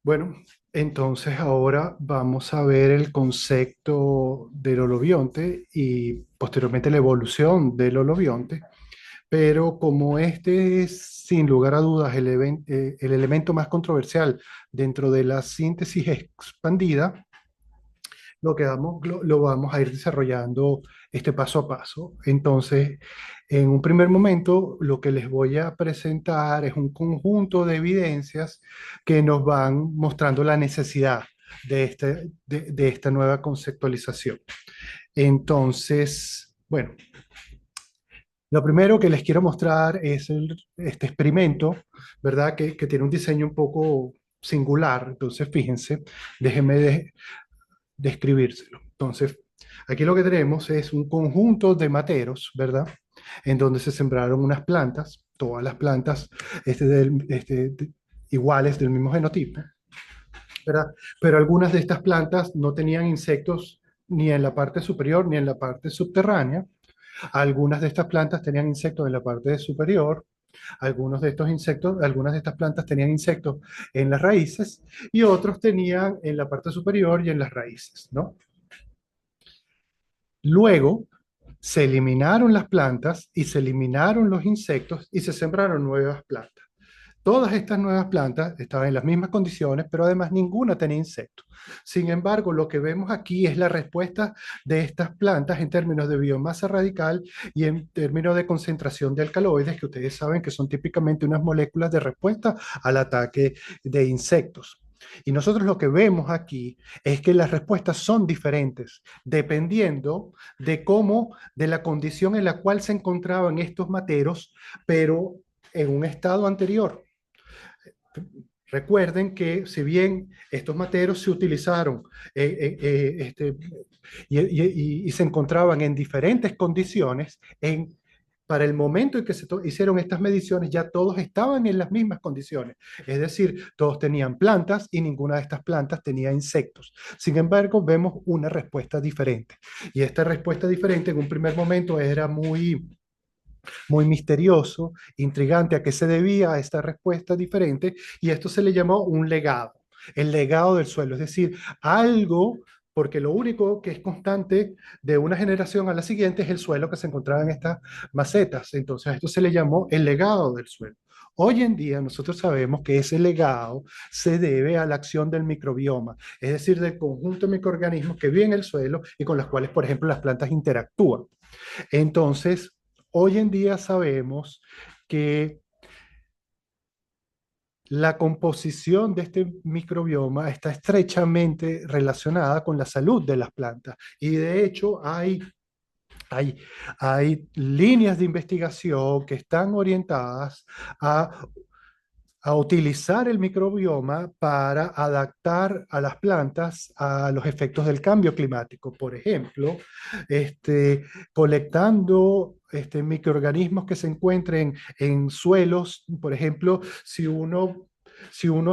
Bueno, entonces ahora vamos a ver el concepto del holobionte y posteriormente la evolución del holobionte, pero como este es sin lugar a dudas el elemento más controversial dentro de la síntesis expandida, lo vamos a ir desarrollando este paso a paso. Entonces, en un primer momento, lo que les voy a presentar es un conjunto de evidencias que nos van mostrando la necesidad de esta nueva conceptualización. Entonces, bueno, lo primero que les quiero mostrar es este experimento, ¿verdad? Que tiene un diseño un poco singular. Entonces, fíjense, déjenme describírselo. Entonces, aquí lo que tenemos es un conjunto de materos, ¿verdad? En donde se sembraron unas plantas, todas las plantas iguales del mismo genotipo, ¿verdad? Pero algunas de estas plantas no tenían insectos ni en la parte superior ni en la parte subterránea. Algunas de estas plantas tenían insectos en la parte superior, algunas de estas plantas tenían insectos en las raíces y otros tenían en la parte superior y en las raíces, ¿no? Luego se eliminaron las plantas y se eliminaron los insectos y se sembraron nuevas plantas. Todas estas nuevas plantas estaban en las mismas condiciones, pero además ninguna tenía insectos. Sin embargo, lo que vemos aquí es la respuesta de estas plantas en términos de biomasa radical y en términos de concentración de alcaloides, que ustedes saben que son típicamente unas moléculas de respuesta al ataque de insectos. Y nosotros lo que vemos aquí es que las respuestas son diferentes dependiendo de cómo, de la condición en la cual se encontraban estos materos, pero en un estado anterior. Recuerden que si bien estos materos se utilizaron y se encontraban en diferentes condiciones, para el momento en que se hicieron estas mediciones ya todos estaban en las mismas condiciones. Es decir, todos tenían plantas y ninguna de estas plantas tenía insectos. Sin embargo, vemos una respuesta diferente. Y esta respuesta diferente en un primer momento era muy misterioso, intrigante a qué se debía a esta respuesta diferente, y esto se le llamó un legado, el legado del suelo, es decir, algo, porque lo único que es constante de una generación a la siguiente es el suelo que se encontraba en estas macetas, entonces a esto se le llamó el legado del suelo. Hoy en día nosotros sabemos que ese legado se debe a la acción del microbioma, es decir, del conjunto de microorganismos que viven en el suelo y con los cuales, por ejemplo, las plantas interactúan. Entonces, hoy en día sabemos que la composición de este microbioma está estrechamente relacionada con la salud de las plantas. Y de hecho hay, hay líneas de investigación que están orientadas a utilizar el microbioma para adaptar a las plantas a los efectos del cambio climático. Por ejemplo, colectando microorganismos que se encuentren en suelos, por ejemplo, si uno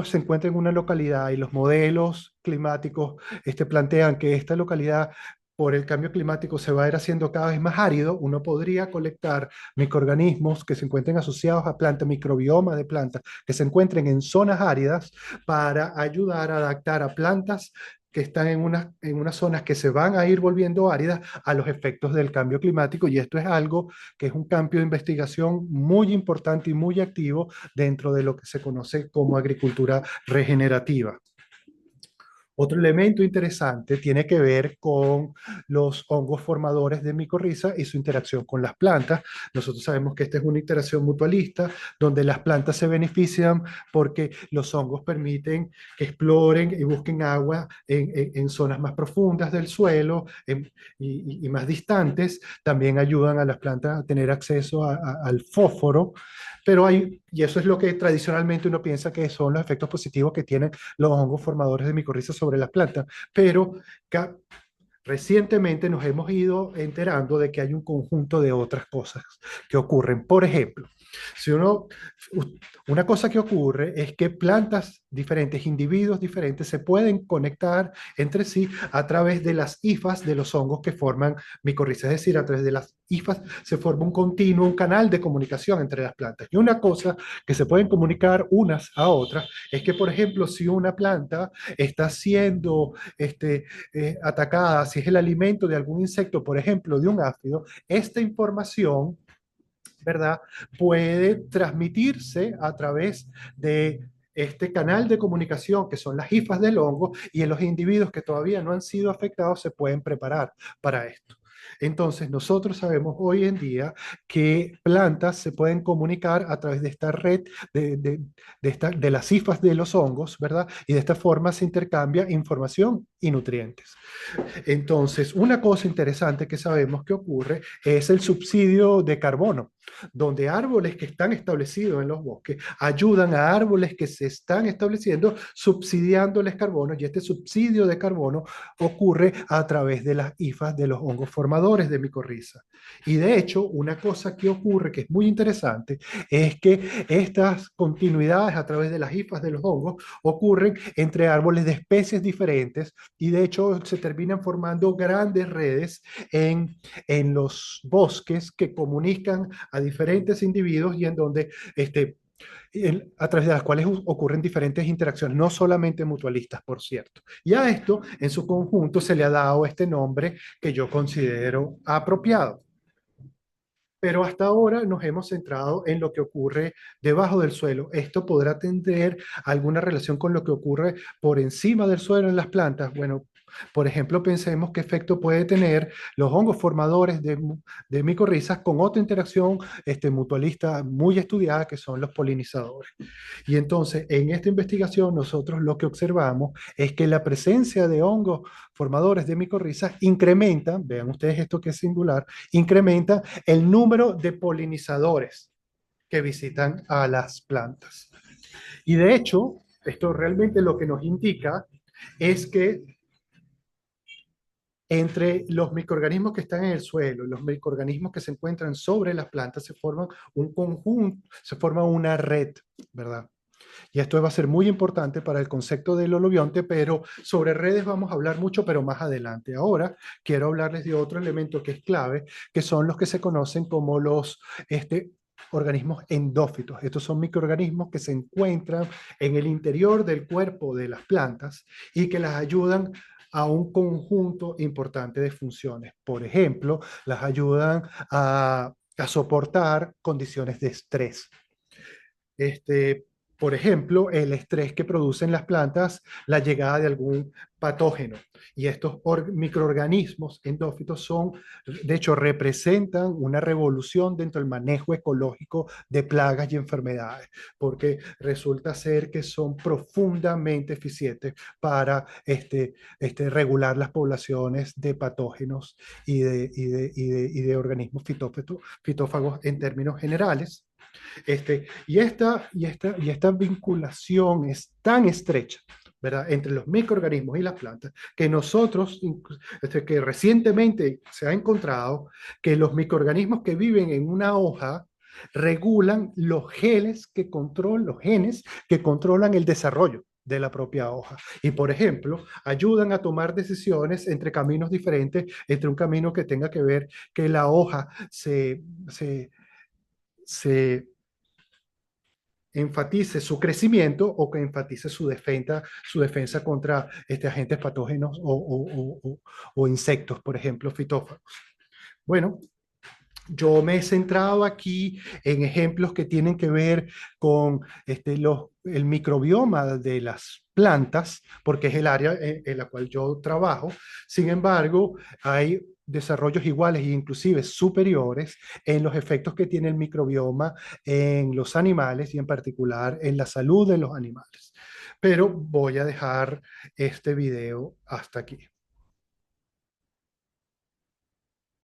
se encuentra en una localidad y los modelos climáticos plantean que esta localidad por el cambio climático se va a ir haciendo cada vez más árido, uno podría colectar microorganismos que se encuentren asociados a plantas, microbioma de plantas, que se encuentren en zonas áridas para ayudar a adaptar a plantas que están en unas zonas que se van a ir volviendo áridas a los efectos del cambio climático. Y esto es algo que es un campo de investigación muy importante y muy activo dentro de lo que se conoce como agricultura regenerativa. Otro elemento interesante tiene que ver con los hongos formadores de micorriza y su interacción con las plantas. Nosotros sabemos que esta es una interacción mutualista donde las plantas se benefician porque los hongos permiten que exploren y busquen agua en zonas más profundas del suelo y más distantes. También ayudan a las plantas a tener acceso al fósforo. Pero y eso es lo que tradicionalmente uno piensa que son los efectos positivos que tienen los hongos formadores de micorriza sobre las plantas, pero recientemente nos hemos ido enterando de que hay un conjunto de otras cosas que ocurren. Por ejemplo, Si uno, una cosa que ocurre es que plantas diferentes, individuos diferentes, se pueden conectar entre sí a través de las hifas de los hongos que forman micorrizas. Es decir, a través de las hifas se forma un continuo, un canal de comunicación entre las plantas. Y una cosa que se pueden comunicar unas a otras es que, por ejemplo, si una planta está siendo atacada, si es el alimento de algún insecto, por ejemplo, de un áfido, esta información, ¿verdad? Puede transmitirse a través de este canal de comunicación que son las hifas del hongo, y en los individuos que todavía no han sido afectados se pueden preparar para esto. Entonces, nosotros sabemos hoy en día que plantas se pueden comunicar a través de esta red de las hifas de los hongos, ¿verdad? Y de esta forma se intercambia información y nutrientes. Entonces, una cosa interesante que sabemos que ocurre es el subsidio de carbono, donde árboles que están establecidos en los bosques ayudan a árboles que se están estableciendo subsidiándoles carbono, y este subsidio de carbono ocurre a través de las hifas de los hongos formadores de micorriza. Y de hecho, una cosa que ocurre que es muy interesante es que estas continuidades a través de las hifas de los hongos ocurren entre árboles de especies diferentes, y de hecho se terminan formando grandes redes en los bosques que comunican a diferentes individuos, y en donde a través de las cuales ocurren diferentes interacciones, no solamente mutualistas, por cierto. Y a esto, en su conjunto, se le ha dado este nombre que yo considero apropiado. Pero hasta ahora nos hemos centrado en lo que ocurre debajo del suelo. Esto podrá tener alguna relación con lo que ocurre por encima del suelo en las plantas. Bueno, por ejemplo, pensemos qué efecto puede tener los hongos formadores de micorrizas con otra interacción mutualista muy estudiada, que son los polinizadores. Y entonces, en esta investigación, nosotros lo que observamos es que la presencia de hongos formadores de micorrizas incrementa, vean ustedes esto que es singular, incrementa el número de polinizadores que visitan a las plantas. Y de hecho, esto realmente lo que nos indica es que entre los microorganismos que están en el suelo y los microorganismos que se encuentran sobre las plantas se forman un conjunto, se forma una red, ¿verdad? Y esto va a ser muy importante para el concepto del holobionte, pero sobre redes vamos a hablar mucho, pero más adelante. Ahora quiero hablarles de otro elemento que es clave, que son los que se conocen como los organismos endófitos. Estos son microorganismos que se encuentran en el interior del cuerpo de las plantas y que las ayudan a un conjunto importante de funciones. Por ejemplo, las ayudan a soportar condiciones de estrés. Este, por ejemplo, el estrés que producen las plantas, la llegada de algún patógeno. Y estos microorganismos endófitos son, de hecho, representan una revolución dentro del manejo ecológico de plagas y enfermedades, porque resulta ser que son profundamente eficientes para regular las poblaciones de patógenos y de organismos fitófagos en términos generales. Y esta vinculación es tan estrecha, ¿verdad?, entre los microorganismos y las plantas, que nosotros, que recientemente se ha encontrado que los microorganismos que viven en una hoja regulan los genes que controlan el desarrollo de la propia hoja. Y, por ejemplo, ayudan a tomar decisiones entre caminos diferentes, entre un camino que tenga que ver que la hoja se enfatice su crecimiento o que enfatice su defensa contra agentes patógenos o insectos, por ejemplo, fitófagos. Bueno, yo me he centrado aquí en ejemplos que tienen que ver con el microbioma de las plantas, porque es el área en la cual yo trabajo. Sin embargo, hay desarrollos iguales e inclusive superiores en los efectos que tiene el microbioma en los animales y en particular en la salud de los animales. Pero voy a dejar este video hasta aquí.